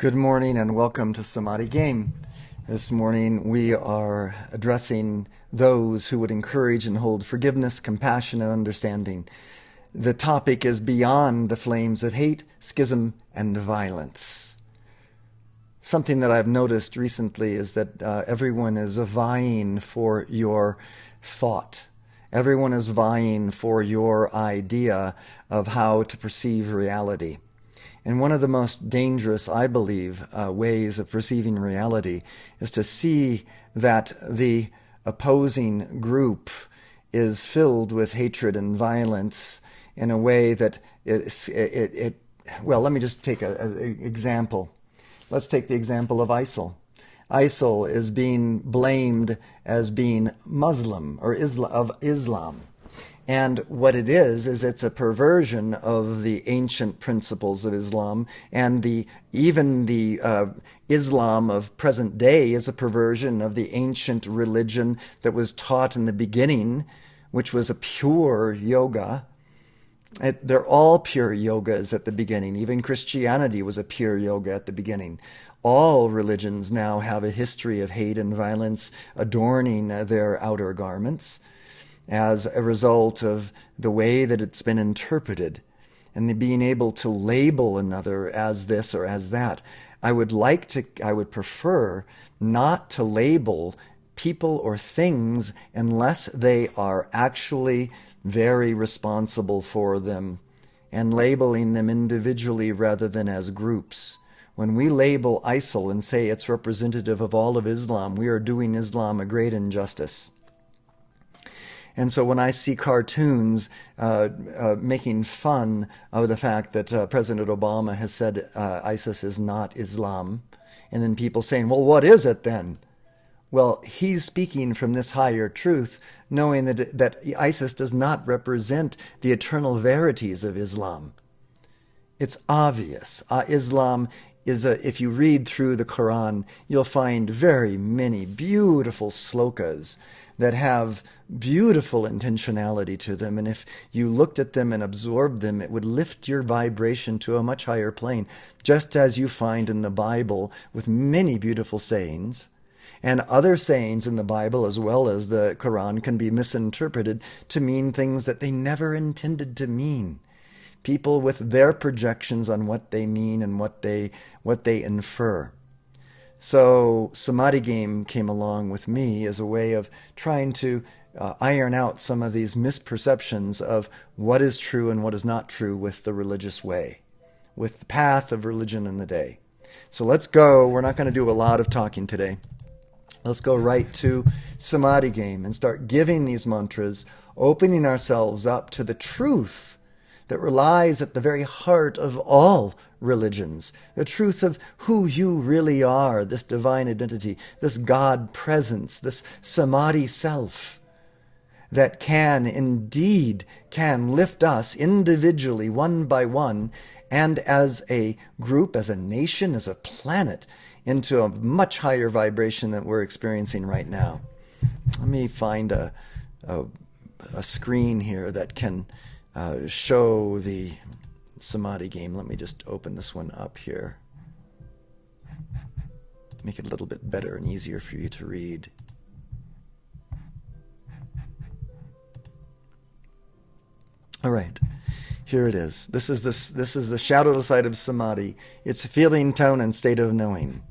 Good morning and welcome to Samadhi Game. This morning we are addressing those who would encourage and hold forgiveness, compassion, and understanding. The topic is beyond the flames of hate, schism, and violence. Something that I've noticed recently is that everyone is vying for your thought. Everyone is vying for your idea of how to perceive reality. And one of the most dangerous, I believe, ways of perceiving reality is to see that the opposing group is filled with hatred and violence in a way that well, let me just take an example. Let's take the example of ISIL. ISIL is being blamed as being Muslim or of Islam. And what it is it's a perversion of the ancient principles of Islam, and even the Islam of present day is a perversion of the ancient religion that was taught in the beginning, which was a pure yoga. They're all pure yogas at the beginning. Even Christianity was a pure yoga at the beginning. All religions now have a history of hate and violence adorning their outer garments, as a result of the way that it's been interpreted and the being able to label another as this or as that. I would prefer not to label people or things unless they are actually very responsible for them, and labeling them individually rather than as groups. When we label ISIL and say it's representative of all of Islam, we are doing Islam a great injustice. And so when I see cartoons making fun of the fact that President Obama has said ISIS is not Islam, and then people saying, well, what is it then? Well, he's speaking from this higher truth, knowing that ISIS does not represent the eternal verities of Islam. It's obvious. Islam is if you read through the Quran, you'll find very many beautiful slokas that have beautiful intentionality to them. And if you looked at them and absorbed them, it would lift your vibration to a much higher plane, just as you find in the Bible with many beautiful sayings. And other sayings in the Bible, as well as the Quran, can be misinterpreted to mean things that they never intended to mean. People with their projections on what they mean and what they infer. So Samadhi Game came along with me as a way of trying to iron out some of these misperceptions of what is true and what is not true with the religious way, with the path of religion in the day. So let's go. We're not going to do a lot of talking today. Let's go right to Samadhi Game and start giving these mantras, opening ourselves up to the truth that relies at the very heart of all religions, the truth of who you really are, this divine identity, this God presence, this Samadhi self that can lift us individually, one by one, and as a group, as a nation, as a planet, into a much higher vibration that we're experiencing right now. Let me find a screen here that can show the Samadhi Game. Let me just open this one up here. Make it a little bit better and easier for you to read. All right, here it is. This is the shadowless side of Samadhi. It's feeling, tone, and state of knowing.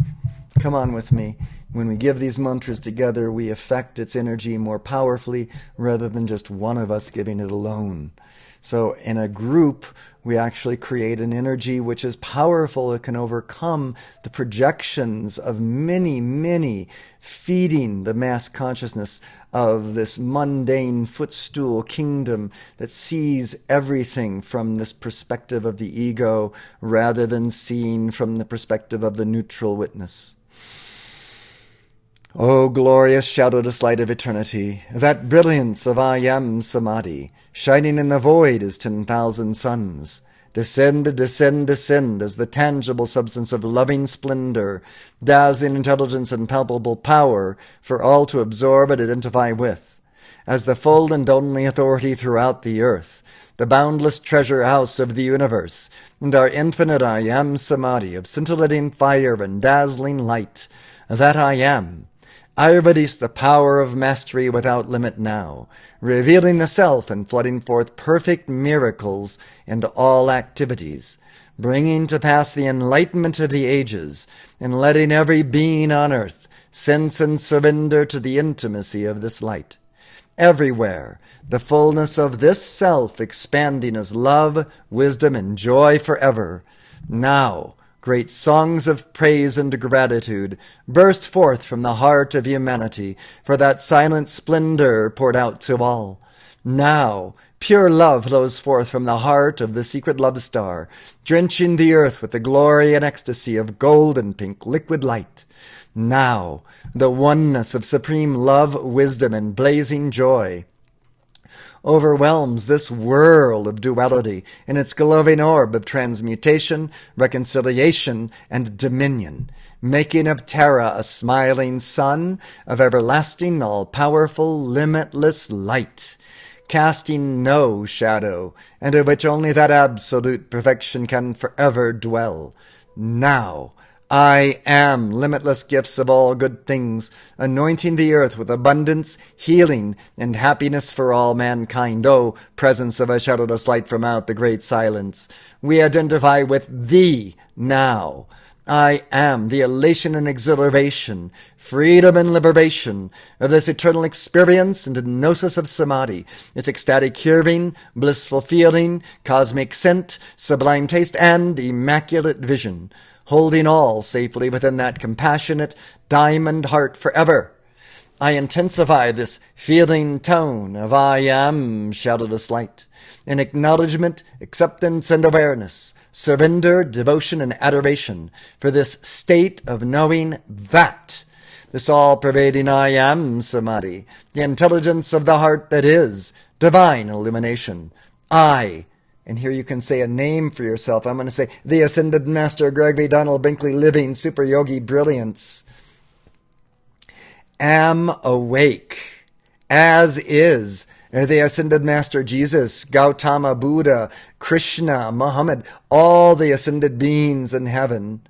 Come on with me. When we give these mantras together, we affect its energy more powerfully rather than just one of us giving it alone. So in a group, we actually create an energy which is powerful. It can overcome the projections of many, many, feeding the mass consciousness of this mundane footstool kingdom that sees everything from this perspective of the ego rather than seeing from the perspective of the neutral witness. O glorious shadowless light of eternity, that brilliance of I am Samadhi, shining in the void as 10,000 suns, descend, descend, descend as the tangible substance of loving splendor, dazzling intelligence and palpable power for all to absorb and identify with, as the full and only authority throughout the earth, the boundless treasure house of the universe, and our infinite I Am Samadhi of scintillating fire and dazzling light, that I am. I release the power of mastery without limit now, revealing the self and flooding forth perfect miracles into all activities, bringing to pass the enlightenment of the ages, and letting every being on earth sense and surrender to the intimacy of this light. Everywhere, the fullness of this self expanding as love, wisdom, and joy forever. Now, great songs of praise and gratitude burst forth from the heart of humanity for that silent splendor poured out to all. Now, pure love flows forth from the heart of the secret love star, drenching the earth with the glory and ecstasy of gold and pink liquid light. Now, the oneness of supreme love, wisdom, and blazing joy overwhelms this world of duality in its glowing orb of transmutation, reconciliation, and dominion, making of Terra a smiling sun of everlasting, all-powerful, limitless light, casting no shadow, and in which only that absolute perfection can forever dwell. Now, I am limitless gifts of all good things, anointing the earth with abundance, healing, and happiness for all mankind. O presence of a shadowless light from out the great silence, we identify with Thee now. I am the elation and exhilaration, freedom and liberation of this eternal experience and gnosis of Samadhi, its ecstatic hearing, blissful feeling, cosmic scent, sublime taste, and immaculate vision, holding all safely within that compassionate diamond heart forever. I intensify this feeling tone of I am shadowless light, in acknowledgement, acceptance, and awareness, surrender, devotion, and adoration for this state of knowing that this all-pervading I am Samadhi, the intelligence of the heart that is, divine illumination. And here you can say a name for yourself. I'm going to say, the Ascended Master Gregory Donald Brinkley, living super yogi brilliance, am awake, as is the Ascended Master Jesus, Gautama Buddha, Krishna, Muhammad, all the ascended beings in heaven,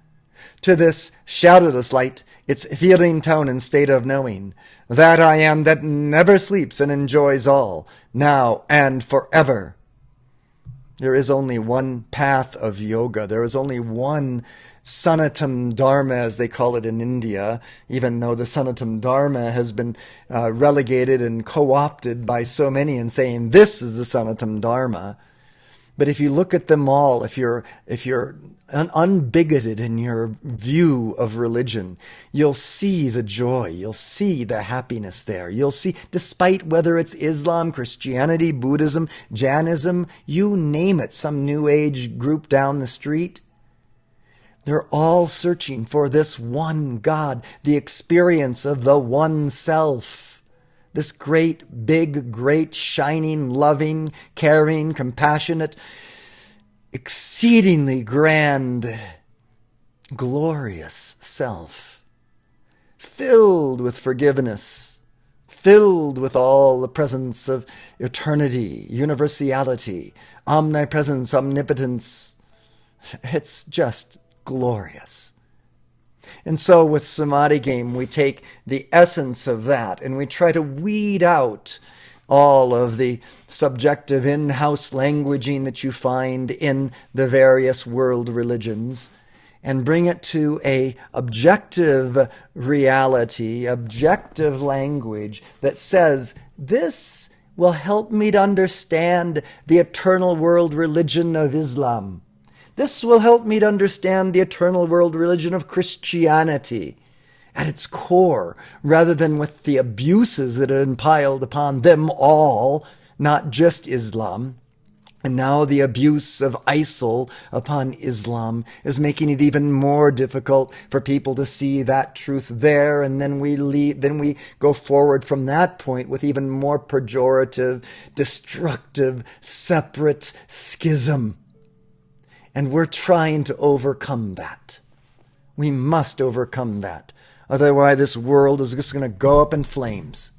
to this shadowless light, its feeling tone and state of knowing, that I am that never sleeps and enjoys all, now and forever. There is only one path of yoga. There is only one Sanatam Dharma, as they call it in India, even though the Sanatam Dharma has been relegated and co-opted by so many in saying this is the Sanatam Dharma. But if you look at them all, if you're unbigoted in your view of religion, you'll see the joy, you'll see the happiness there. You'll see, despite whether it's Islam, Christianity, Buddhism, Jainism, you name it, some New Age group down the street, they're all searching for this one God, the experience of the one self. This great, big, great, shining, loving, caring, compassionate, exceedingly grand, glorious self, filled with forgiveness, filled with all the presence of eternity, universality, omnipresence, omnipotence. It's just glorious. And so with Samadhi Game, we take the essence of that and we try to weed out all of the subjective in-house languaging that you find in the various world religions and bring it to a objective reality, objective language that says, this will help me to understand the eternal world religion of Islam. This will help me to understand the eternal world religion of Christianity at its core, rather than with the abuses that have been piled upon them all, not just Islam. And now the abuse of ISIL upon Islam is making it even more difficult for people to see that truth there. And then we go forward from that point with even more pejorative, destructive, separate schism. And we're trying to overcome that. We must overcome that. Otherwise, this world is just going to go up in flames.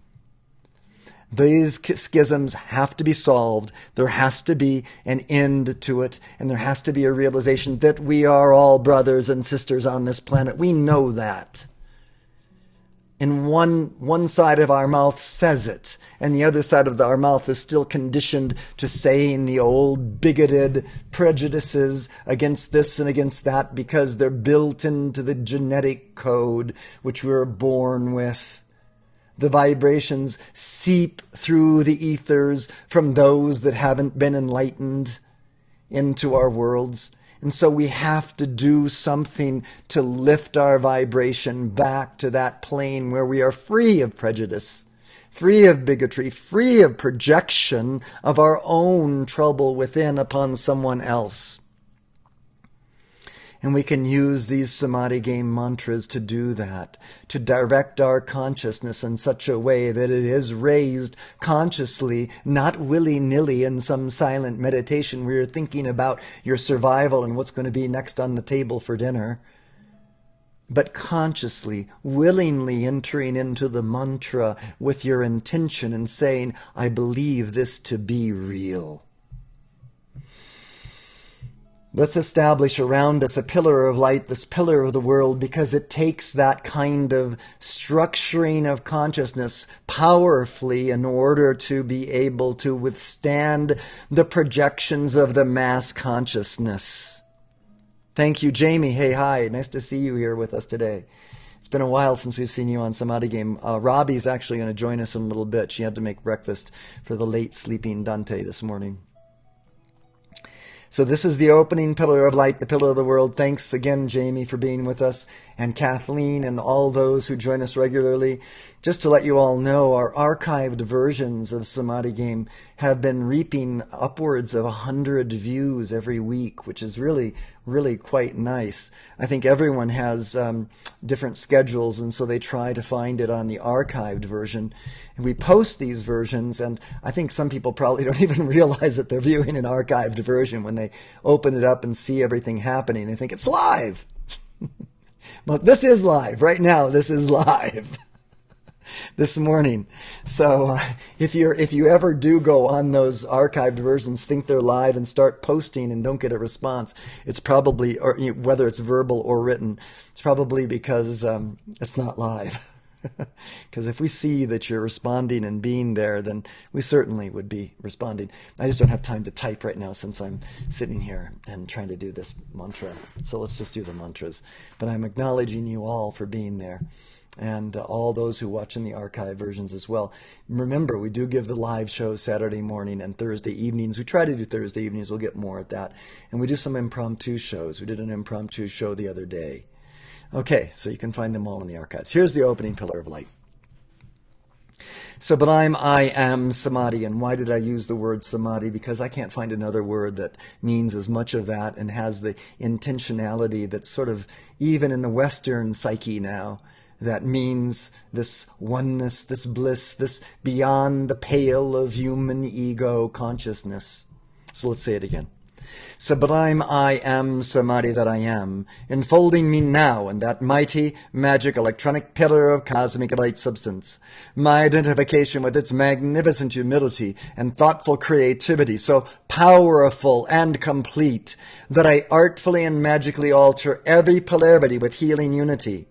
These schisms have to be solved. There has to be an end to it. And there has to be a realization that we are all brothers and sisters on this planet. We know that. And one side of our mouth says it, and the other side of our mouth is still conditioned to saying the old bigoted prejudices against this and against that because they're built into the genetic code which we were born with. The vibrations seep through the ethers from those that haven't been enlightened into our worlds. And so we have to do something to lift our vibration back to that plane where we are free of prejudice, free of bigotry, free of projection of our own trouble within upon someone else. And we can use these Samadhi game mantras to do that, to direct our consciousness in such a way that it is raised consciously, not willy-nilly in some silent meditation where you're thinking about your survival and what's going to be next on the table for dinner, but consciously, willingly entering into the mantra with your intention and saying, I believe this to be real. Let's establish around us a pillar of light, this pillar of the world, because it takes that kind of structuring of consciousness powerfully in order to be able to withstand the projections of the mass consciousness. Thank you, Jamie. Hey, hi. Nice to see you here with us today. It's been a while since we've seen you on Samadhi Game. Robbie's actually going to join us in a little bit. She had to make breakfast for the late sleeping Dante this morning. So this is the opening pillar of light, the pillar of the world. Thanks again, Jamie, for being with us, and Kathleen and all those who join us regularly. Just to let you all know, our archived versions of Samadhi Game have been reaping upwards of 100 views every week, which is really, really quite nice. I think everyone has different schedules, and so they try to find it on the archived version. And we post these versions, and I think some people probably don't even realize that they're viewing an archived version when they open it up and see everything happening. They think it's live. Well, this is live. Right now, this is live. This morning. So if you ever do go on those archived versions, think they're live and start posting and don't get a response, it's probably, or whether it's verbal or written, it's probably because it's not live. Because if we see that you're responding and being there, then we certainly would be responding. I just don't have time to type right now since I'm sitting here and trying to do this mantra. So let's just do the mantras. But I'm acknowledging you all for being there. And all those who watch in the archive versions as well. Remember, we do give the live shows Saturday morning and Thursday evenings. We try to do Thursday evenings. We'll get more at that. And we do some impromptu shows. We did an impromptu show the other day. Okay, so you can find them all in the archives. Here's the opening pillar of light. So, but I am Samadhi. And why did I use the word Samadhi? Because I can't find another word that means as much of that and has the intentionality that's sort of even in the Western psyche now. That means this oneness, this bliss, this beyond the pale of human ego consciousness. So let's say it again. Sublime I am Samadhi that I am, enfolding me now in that mighty, magic, electronic pillar of cosmic light substance. My identification with its magnificent humility and thoughtful creativity, so powerful and complete, that I artfully and magically alter every polarity with healing unity.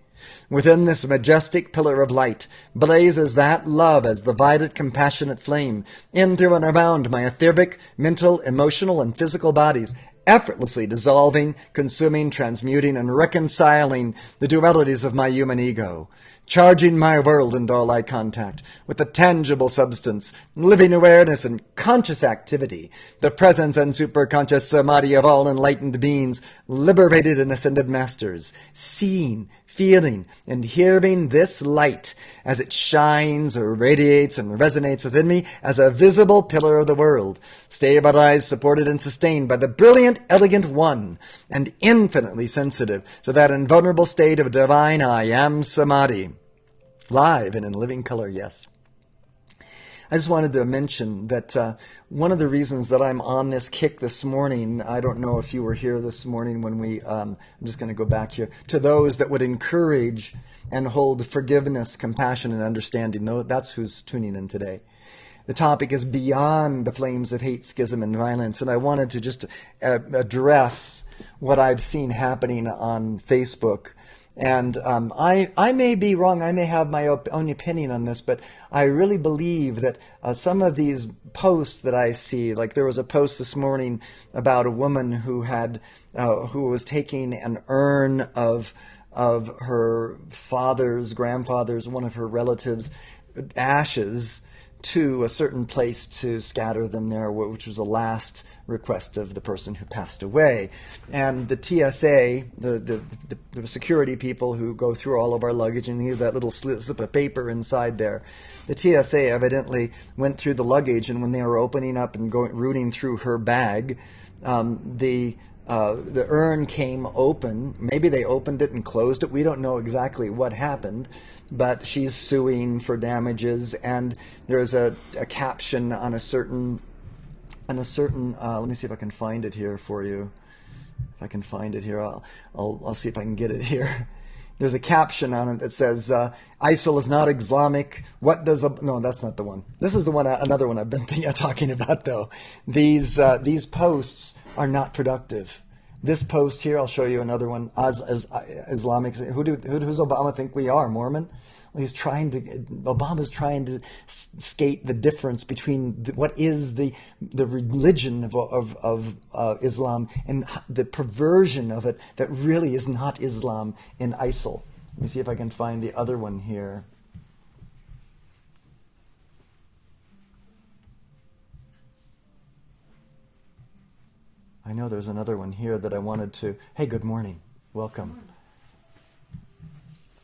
Within this majestic pillar of light blazes that love as the violet compassionate flame, in, through, and around my etheric, mental, emotional, and physical bodies, effortlessly dissolving, consuming, transmuting, and reconciling the dualities of my human ego, charging my world into all eye contact with a tangible substance, living awareness, and conscious activity, the presence and superconscious samadhi of all enlightened beings, liberated and ascended masters, seeing, feeling, and hearing this light as it shines or radiates and resonates within me as a visible pillar of the world, stabilized, supported, and sustained by the brilliant, elegant one, and infinitely sensitive to that invulnerable state of divine I am Samadhi. Live and in living color, yes. I just wanted to mention that one of the reasons that I'm on this kick this morning, I don't know if you were here this morning when I'm just going to go back here, to those that would encourage and hold forgiveness, compassion, and understanding. That's who's tuning in today. The topic is beyond the flames of hate, schism, and violence. And I wanted to just address what I've seen happening on Facebook. And I may be wrong. I may have my own opinion on this, but I really believe that some of these posts that I see, like there was a post this morning about a woman who was taking an urn of her father's, grandfather's, one of her relatives' ashes to a certain place to scatter them there, which was a last request of the person who passed away. And the TSA, the security people who go through all of our luggage and leave that little slip of paper inside there, the TSA evidently went through the luggage, and when they were opening up and rooting through her bag, the urn came open. Maybe they opened it and closed it. We don't know exactly what happened, but she's suing for damages. And there's a caption on a certain. Let me see if I can find it here for you. If I can find it here, I'll see if I can get it here. There's a caption on it that says, "ISIL is not Islamic. What does no? That's not the one. This is the one. Another one I've been talking about though. These posts are not productive. This post here, I'll show you another one. As Islamic, who's Obama think we are? Mormon? Well, Obama's trying to skate the difference between what is the religion of Islam and the perversion of it that really is not Islam in ISIL. Let me see if I can find the other one here. I know there's another one here that I wanted to... Hey, good morning. Welcome.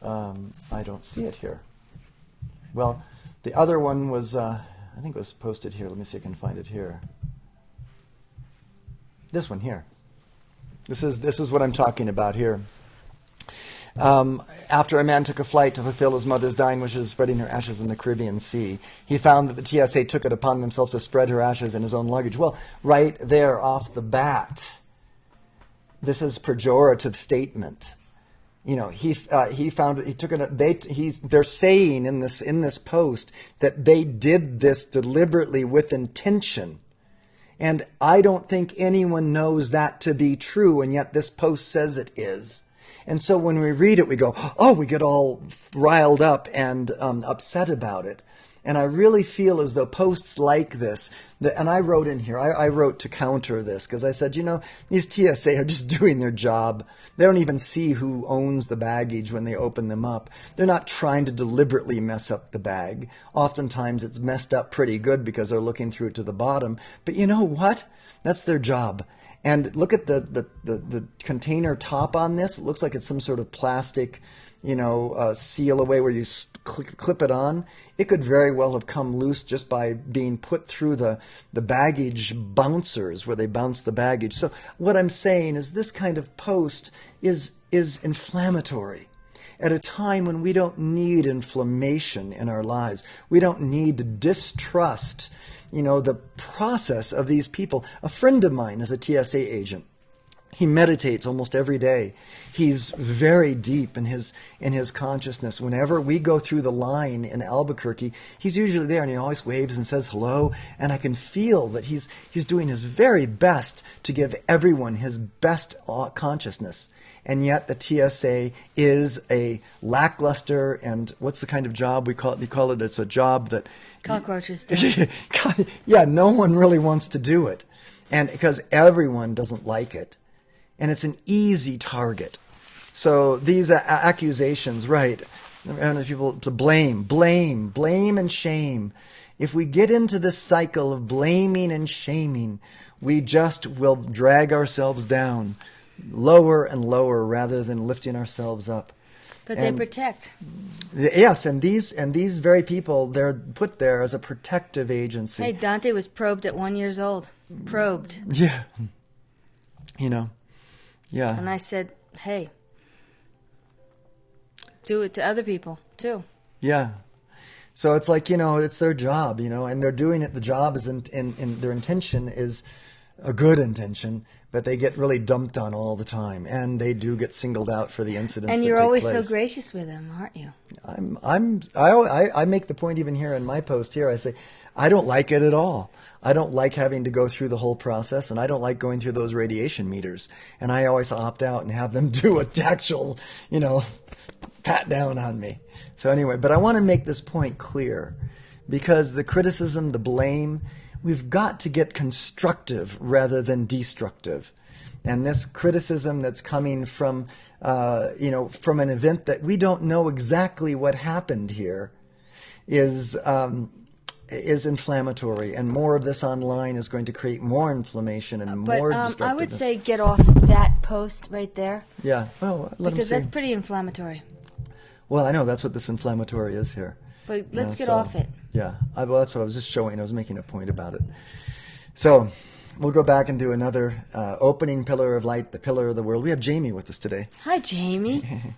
I don't see it here. Well, the other one was, I think it was posted here. Let me see if I can find it here. This one here. This is what I'm talking about here. After a man took a flight to fulfill his mother's dying wishes, spreading her ashes in the Caribbean Sea, he found that the TSA took it upon themselves to spread her ashes in his own luggage. Well, right there off the bat, this is pejorative statement. You know, he found it. He took it. They're saying in this post that they did this deliberately with intention, and I don't think anyone knows that to be true. And yet this post says it is. And so when we read it, we go, oh, we get all riled up and upset about it. And I really feel as though posts like this, and I wrote in here, I wrote to counter this, because I said, you know, these TSA are just doing their job. They don't even see who owns the baggage when they open them up. They're not trying to deliberately mess up the bag. Oftentimes it's messed up pretty good because they're looking through it to the bottom. But you know what? That's their job. And look at the container top on this. It looks like it's some sort of plastic, seal away where you clip it on. It could very well have come loose just by being put through the baggage bouncers where they bounce the baggage. So what I'm saying is this kind of post is inflammatory. At a time when we don't need inflammation in our lives, we don't need to distrust the process of these people. A friend of mine is a TSA agent. He meditates almost every day. He's very deep in his consciousness. Whenever we go through the line in Albuquerque, he's usually there, and he always waves and says hello. And I can feel that he's doing his very best to give everyone his best consciousness. And yet the TSA is a lackluster, and what's the kind of job we call it? They call it, it's a job that... Cockroaches do. Yeah, no one really wants to do it. And because everyone doesn't like it. And it's an easy target. So these accusations, right, and people to blame and shame. If we get into this cycle of blaming and shaming, we just will drag ourselves down lower and lower rather than lifting ourselves up. But they protect. Yes, and these very people, they're put there as a protective agency. Hey, Dante was probed at 1 year old. Probed. Yeah. Yeah. And I said, hey, do it to other people too. Yeah. So it's like, it's their job, and they're doing it. The job is in their intention is a good intention, but they get really dumped on all the time, and they do get singled out for the incidents. And that you're take always place. so gracious with them, aren't you? I make the point even here in my post here. I say, I don't like it at all. I don't like having to go through the whole process, and I don't like going through those radiation meters. And I always opt out and have them do an actual, pat down on me. So anyway, but I want to make this point clear, because the criticism, the blame, we've got to get constructive rather than destructive. And this criticism that's coming from, from an event that we don't know exactly what happened here is inflammatory. And more of this online is going to create more inflammation and more destructiveness. I would say get off that post right there. Yeah. Well, let because them see. that's pretty inflammatory. Well, I know that's what this inflammatory is here. But let's get off it. Yeah. Well, that's what I was just showing. I was making a point about it. So we'll go back and do another opening pillar of light, the pillar of the world. We have Jamie with us today. Hi, Jamie.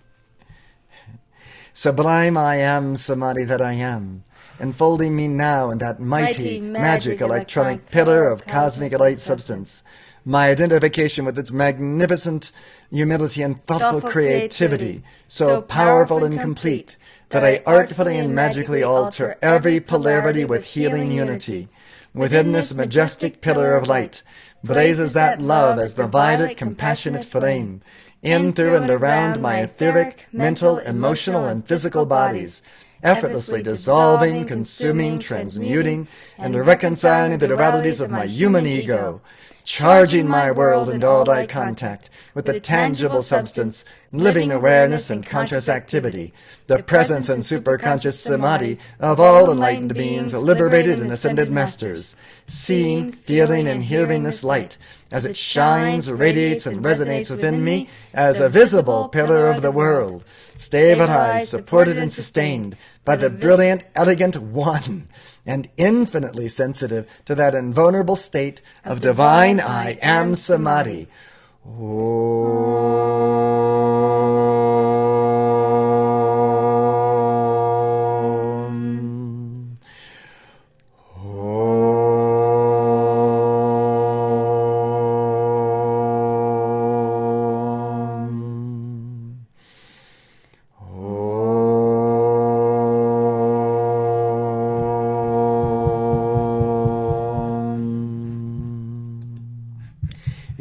Sublime I am, Samadhi that I am, enfolding me now in that mighty, magic, electronic pillar of cosmic light substance. My identification with its magnificent humility and thoughtful creativity, so powerful and complete, that I artfully and magically alter every polarity with healing unity. Within this majestic pillar of light blazes that love as the violet, compassionate flame, in, through, and around my etheric, mental, emotional, and physical bodies, effortlessly dissolving, consuming, transmuting, and reconciling the dualities of my human ego, charging my world and all I contact with the tangible substance, living awareness and conscious activity, the presence and superconscious samadhi of all enlightened beings, liberated and ascended masters, seeing, feeling, and hearing this light as it shines, radiates, and resonates within me as a visible pillar of the world, stabilized, supported, and sustained by the brilliant, elegant One, and infinitely sensitive to that invulnerable state of divine I am Samadhi.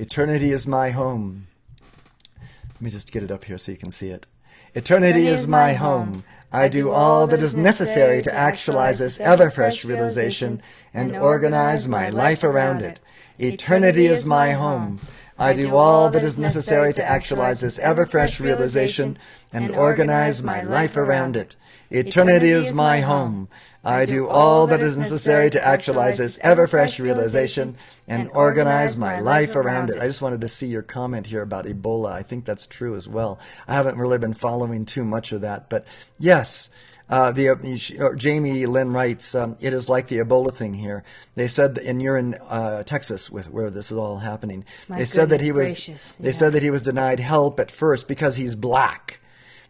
Eternity is my home. Let me just get it up here so you can see it. Eternity is my home. I do all that is necessary to actualize this ever-fresh realization and organize my life around it. Eternity is my home. I do all that is necessary to actualize this ever-fresh realization and organize my life around it. Eternity is my home. I do all that is necessary to actualize this ever-fresh realization and organize my life around it. I just wanted to see your comment here about Ebola. I think that's true as well. I haven't really been following too much of that, but yes. Jamie Lynn writes, it is like the Ebola thing here. They said, and you're in Texas where this is all happening. They said that he was denied help at first because he's black.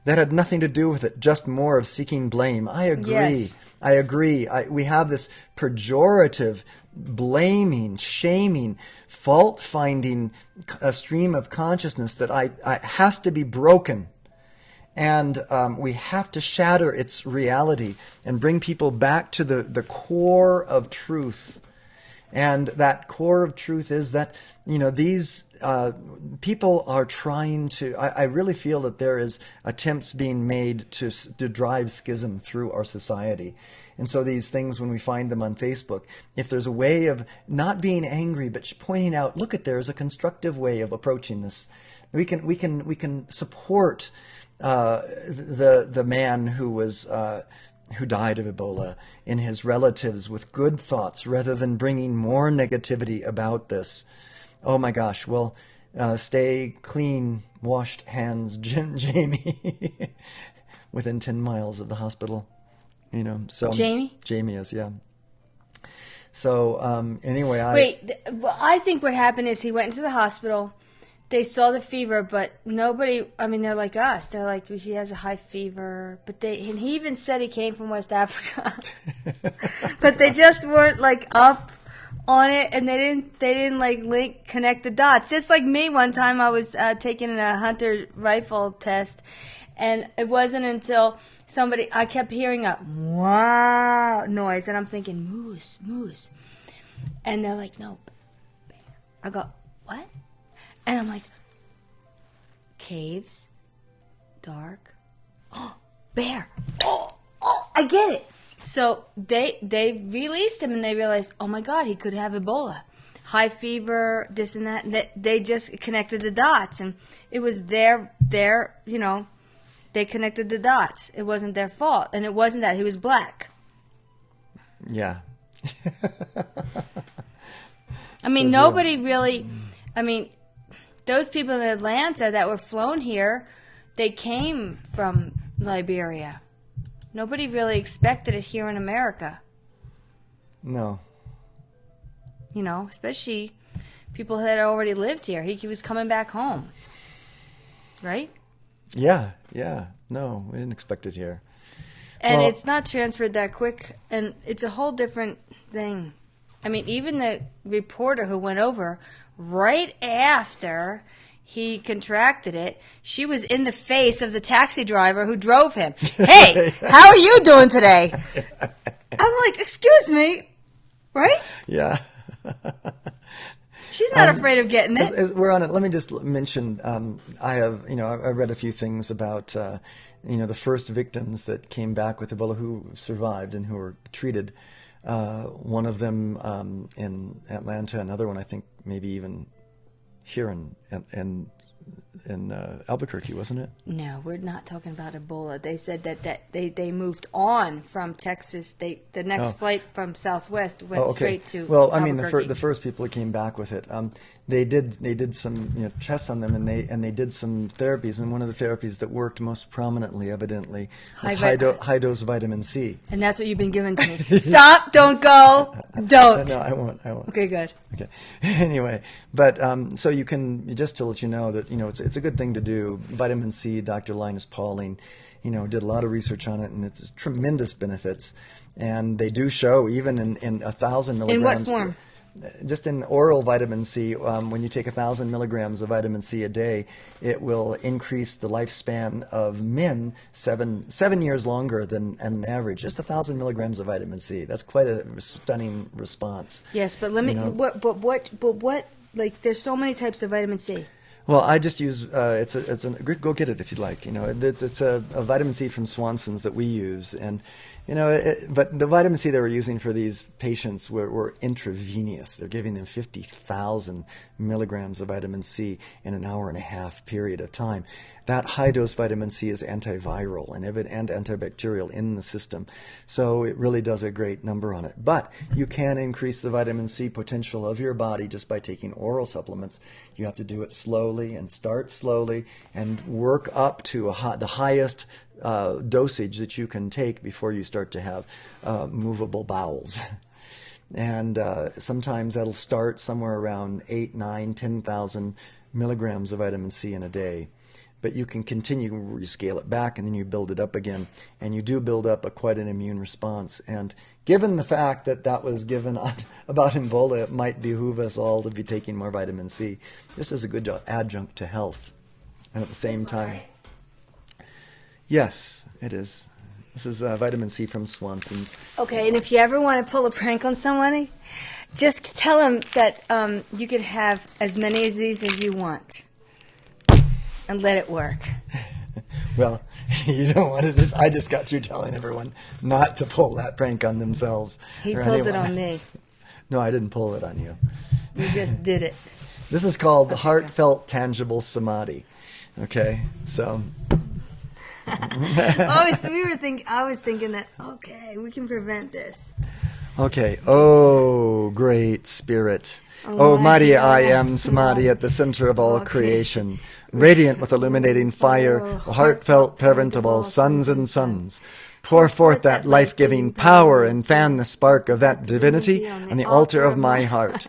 That had nothing to do with it, just more of seeking blame. I agree. Yes. I agree. We have this pejorative, blaming, shaming, fault-finding stream of consciousness that has to be broken. And we have to shatter its reality and bring people back to the core of truth. And that core of truth is that, these people are trying to, I really feel that there is attempts being made to drive schism through our society. And so these things, when we find them on Facebook, if there's a way of not being angry, but pointing out, look, there's a constructive way of approaching this. We can support the man who died of Ebola and his relatives with good thoughts rather than bringing more negativity about this. Oh my gosh. Well, stay clean, washed hands, Jamie, within 10 miles of the hospital. So Jamie is, yeah. So anyway, I think what happened is he went into the hospital. They saw the fever, but nobody, they're like us. They're like, he has a high fever. And he even said he came from West Africa. But they just weren't, up on it, and they didn't like connect the dots. Just like me, one time I was taking a hunter rifle test, and it wasn't until I kept hearing a wow noise, and I'm thinking moose, and they're like, no, bear. I go, what? And I'm like, caves, dark, oh, bear, oh, I get it. So they released him, and they realized, oh my God, he could have Ebola, high fever, this and that. And they just connected the dots, and it was their they connected the dots. It wasn't their fault, and it wasn't that he was black. Yeah. I mean, nobody really. I mean, those people in Atlanta that were flown here, they came from Liberia. Nobody really expected it here in America. No. You know, especially people that already lived here. He was coming back home. Right? Yeah. No, we didn't expect it here. And it's not transferred that quick, and it's a whole different thing. I mean, even the reporter who went over right after he contracted it, she was in the face of the taxi driver who drove him. Hey, how are you doing today? I'm like, excuse me, right? Yeah. She's not afraid of getting it. As we're on it, let me just mention, I read a few things about, the first victims that came back with Ebola who survived and who were treated. One of them in Atlanta, another one I think maybe even here in Albuquerque, wasn't it? No, we're not talking about Ebola. They said that they moved on from Texas. The next flight from Southwest went straight to Well, I mean, Albuquerque. the first people that came back with it, they did some tests on them, and they did some therapies, and one of the therapies that worked most prominently, evidently, was high dose vitamin C. And that's what you've been giving to me. Stop! Don't go! Don't! No, I won't. Okay, good. Okay. Anyway, but so you can, just to let you know that it's a good thing to do. Vitamin C. Dr. Linus Pauling, did a lot of research on it, and it's tremendous benefits. And they do show even in 1,000 milligrams. In what form? Just in oral vitamin C, when you take 1,000 milligrams of vitamin C a day, it will increase the lifespan of men 7 years longer than an average. Just 1,000 milligrams of vitamin C. That's quite a stunning response. Yes, but let me. What? Like, there's so many types of vitamin C. Well, I just use go get it if you'd like. It's a vitamin C from Swanson's that we use, and but the vitamin C they were using for these patients were intravenous. They're giving them 50,000 milligrams of vitamin C in an hour and a half period of time. That high dose vitamin C is antiviral and antibacterial in the system, so it really does a great number on it. But you can increase the vitamin C potential of your body just by taking oral supplements. You have to do it slowly and start slowly and work up to the highest dosage that you can take before you start to have movable bowels. And sometimes that'll start somewhere around 8, 9, 10,000 milligrams of vitamin C in a day. But you can continue, you scale it back, and then you build it up again. And you do build up quite an immune response. And given the fact that was given about Ebola, it might behoove us all to be taking more vitamin C. This is a good adjunct to health. And at the same time... Right? Yes, it is. This is vitamin C from Swanson's. Okay, and if you ever want to pull a prank on somebody, just tell them that you could have as many of these as you want. And let it work. Well, you don't want to I just got through telling everyone not to pull that prank on themselves. He pulled it on me. No, I didn't pull it on you. You just did it. This is called the heartfelt tangible Samadhi. Okay, so... I was thinking that, okay, we can prevent this. Okay. Oh, great spirit. Oh, mighty I am Samadhi at the center of all creation, radiant with illuminating fire, heartfelt parent of all sons and sons. Pour forth that life-giving power and fan the spark of that divinity on the altar of my heart.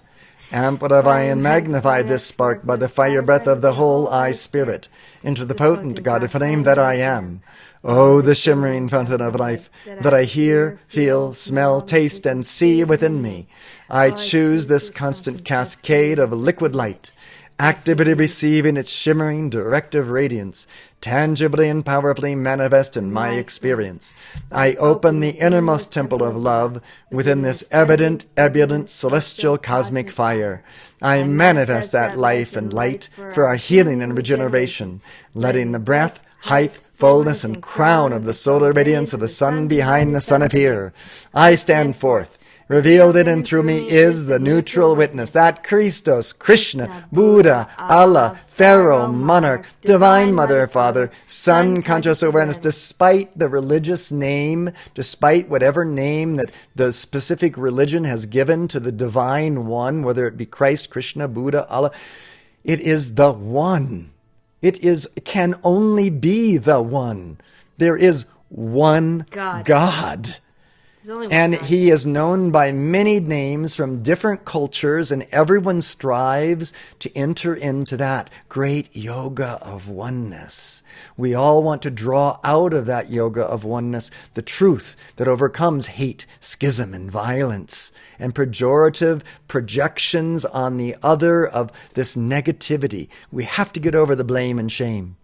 Amplify and magnify this spark by the fire breath of the whole I Spirit into the potent God of flame that I am. Oh, the shimmering fountain of life that I hear, feel, smell, taste, and see within me. I choose this constant cascade of liquid light, actively receiving its shimmering directive radiance, tangibly and powerfully manifest in my experience. I open the innermost temple of love within this evident, ebullient, celestial cosmic fire. I manifest that life and light for our healing and regeneration, letting the breath, height, fullness, and crown of the solar radiance of the sun behind the sun appear. I stand forth. Revealed in and through me is the neutral witness, that Christos, Krishna, Buddha, Allah, Pharaoh, Monarch, Divine Mother, Father, Son, conscious awareness, despite the religious name, despite whatever name that the specific religion has given to the Divine One, whether it be Christ, Krishna, Buddha, Allah, it is the One. It can only be the One. There is one God. And he is known by many names from different cultures, and everyone strives to enter into that great yoga of oneness. We all want to draw out of that yoga of oneness the truth that overcomes hate, schism, and violence, and pejorative projections on the other of this negativity. We have to get over the blame and shame.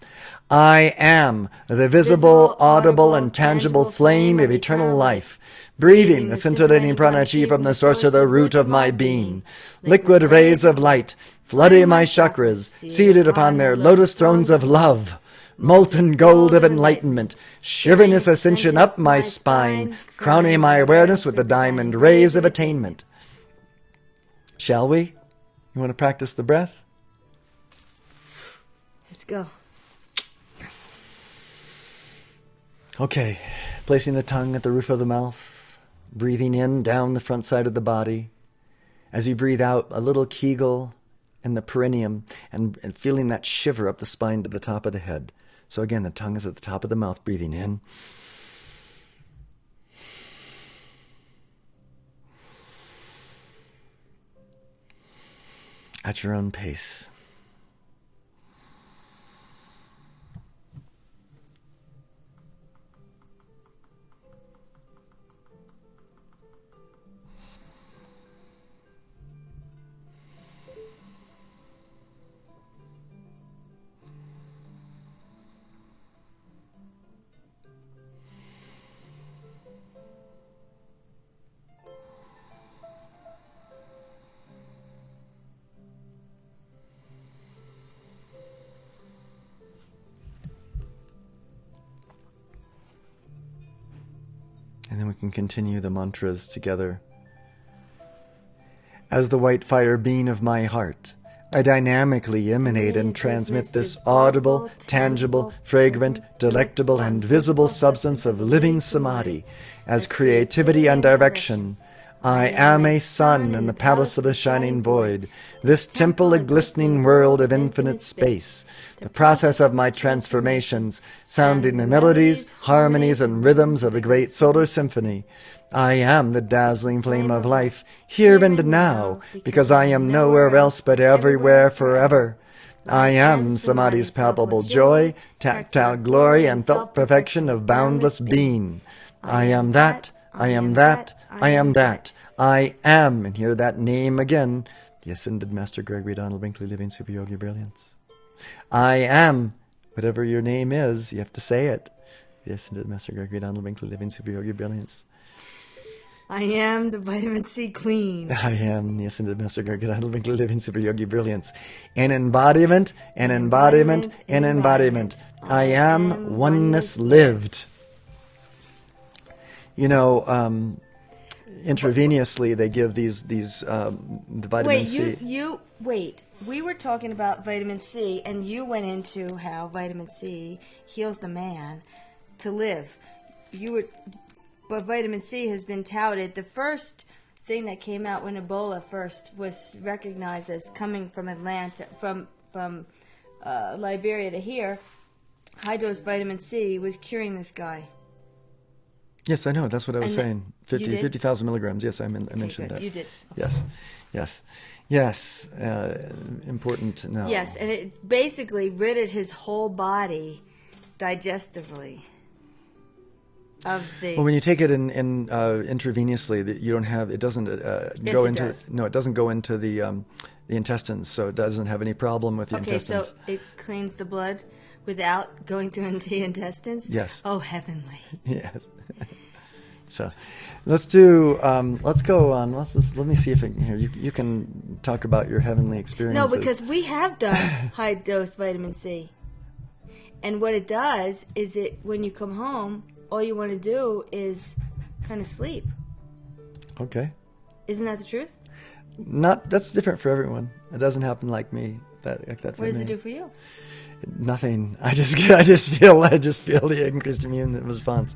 I am the visible, audible, and tangible flame of eternal life, breathing the scintillating prana-chi from the source of the root of my being. Liquid rays of light, flooding my chakras, seated upon their lotus thrones of love. Molten gold of enlightenment, shivering its ascension up my spine, crowning my awareness with the diamond rays of attainment. Shall we? You want to practice the breath? Let's go. Okay, placing the tongue at the roof of the mouth, breathing in down the front side of the body. As you breathe out, a little kegel in the perineum and feeling that shiver up the spine to the top of the head. So again, the tongue is at the top of the mouth, breathing in. At your own pace. And then we can continue the mantras together. As the white fire beam of my heart, I dynamically emanate and transmit this audible, tangible, fragrant, delectable, and visible substance of living samadhi as creativity and direction. I am a sun in the palace of the shining void, this temple a glistening world of infinite space, the process of my transformations, sounding the melodies, harmonies, and rhythms of the great solar symphony. I am the dazzling flame of life, here and now, because I am nowhere else but everywhere forever. I am Samadhi's palpable joy, tactile glory, and felt perfection of boundless being. I am that, I am that, I am that. I am, and hear that name again, the Ascended Master Gregory Donald Brinkley, living Super Yogi Brilliance. I am, whatever your name is, you have to say it. The Ascended Master Gregory Donald Brinkley, living Super Yogi Brilliance. I am the vitamin C queen. I am the Ascended Master Gregory Donald Brinkley, living Super Yogi Brilliance. An embodiment, an embodiment, an embodiment. I am oneness lived. You know, intravenously they give these the vitamin C. Wait. We were talking about vitamin C, and you went into how vitamin C heals the man to live. But vitamin C has been touted. The first thing that came out when Ebola first was recognized as coming from Atlanta, from Liberia to here, high dose vitamin C was curing this guy. Yes, I know. That's what I was saying. 50,000 milligrams. Yes, I mentioned that. You did. Okay. Yes. Important to know. Yes, and it basically ridded his whole body digestively. of the... Well, when you take it in intravenously, you don't have, it doesn't go into... does. No, it doesn't go into the intestines, so it doesn't have any problem with the intestines. Okay, so it cleans the blood without going through into the intestines? Yes. Oh, heavenly. Yes. So let's do, let's go on, let me see if here, you can talk about your heavenly experiences. No, because we have done high-dose vitamin C. And what it does is when you come home, all you want to do is kind of sleep. Okay. Isn't that the truth? That's different for everyone. It doesn't happen like me. Like that for What does me. it do for you? Nothing. I just feel the increased immune response.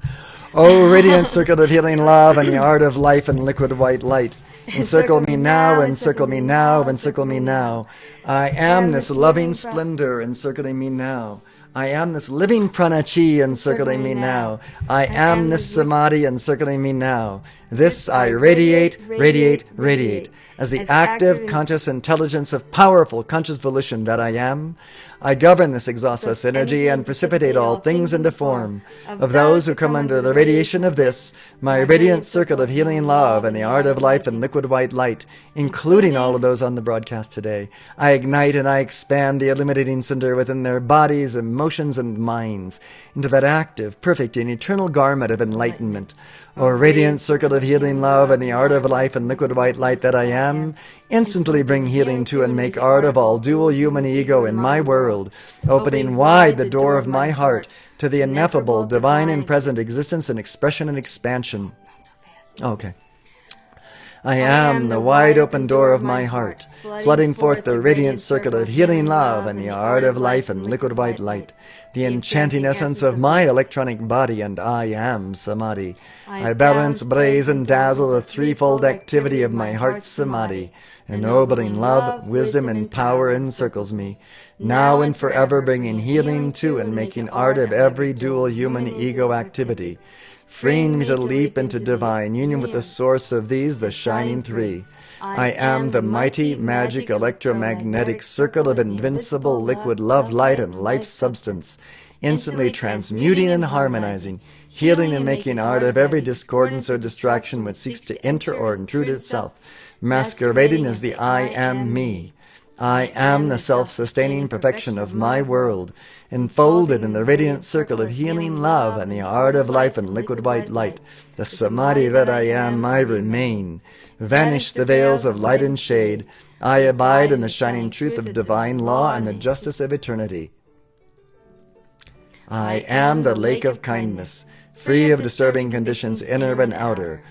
Oh, radiant circle of healing love and the art of life and liquid white light. Encircle me now, encircle me now, encircle me now. I am this loving splendor encircling me now. I am this living prana chi encircling me now. I am this samadhi encircling me now. This I radiate, radiate, radiate. As the active, conscious intelligence of powerful, conscious volition that I am, I govern this exhaustless energy and precipitate all things into form. Of those who come under the radiation of this, my radiant circle of healing love and the art of life and liquid white light, including all of those on the broadcast today, I ignite and I expand the illuminating cinder within their bodies, emotions, and minds into that active, perfect, and eternal garment of enlightenment. O radiant circle of healing love and the art of life and liquid white light that I am, instantly bring healing to and make art of all dual human ego in my world, opening wide the door of my heart to the ineffable, divine and present existence and expression and expansion. Okay. I am the wide open door of my heart, flooding forth the radiant circle of healing love and the art of life and liquid white light, the enchanting essence of my electronic body, and I am Samadhi. I balance, blaze, and dazzle the threefold activity of my heart's Samadhi. Ennobling love, wisdom, and power encircles me, now and forever bringing healing to and making art of every dual human ego activity, freeing me to leap into divine union with the source of these, the shining three. I am the mighty, magic, electromagnetic circle of invincible liquid love, light, and life substance, instantly transmuting and harmonizing, healing and making art of every discordance or distraction which seeks to enter or intrude itself, masquerading as the I am me. I am the self-sustaining perfection of my world, enfolded in the radiant circle of healing love and the art of life and liquid white light. The Samadhi that I am, I remain. Vanish the veils of light and shade. I abide in the shining truth of divine law and the justice of eternity. I am the lake of kindness, free of disturbing conditions inner and outer.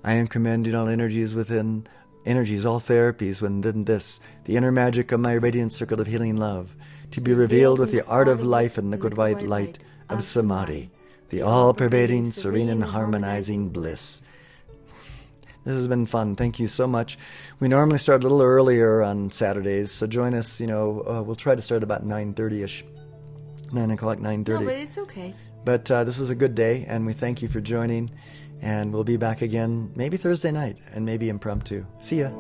I am commanding all energies within, all therapies within this, the inner magic of my radiant circle of healing love, to be revealed with the art of life and liquid white light of Samadhi, the all-pervading, serene, and harmonizing bliss. This has been fun. Thank you so much. We normally start a little earlier on Saturdays, so join us. We'll try to start about 9:30ish, 9 o'clock, 9:30. No, but it's okay. But this was a good day, and we thank you for joining. And we'll be back again maybe Thursday night and maybe impromptu. See ya.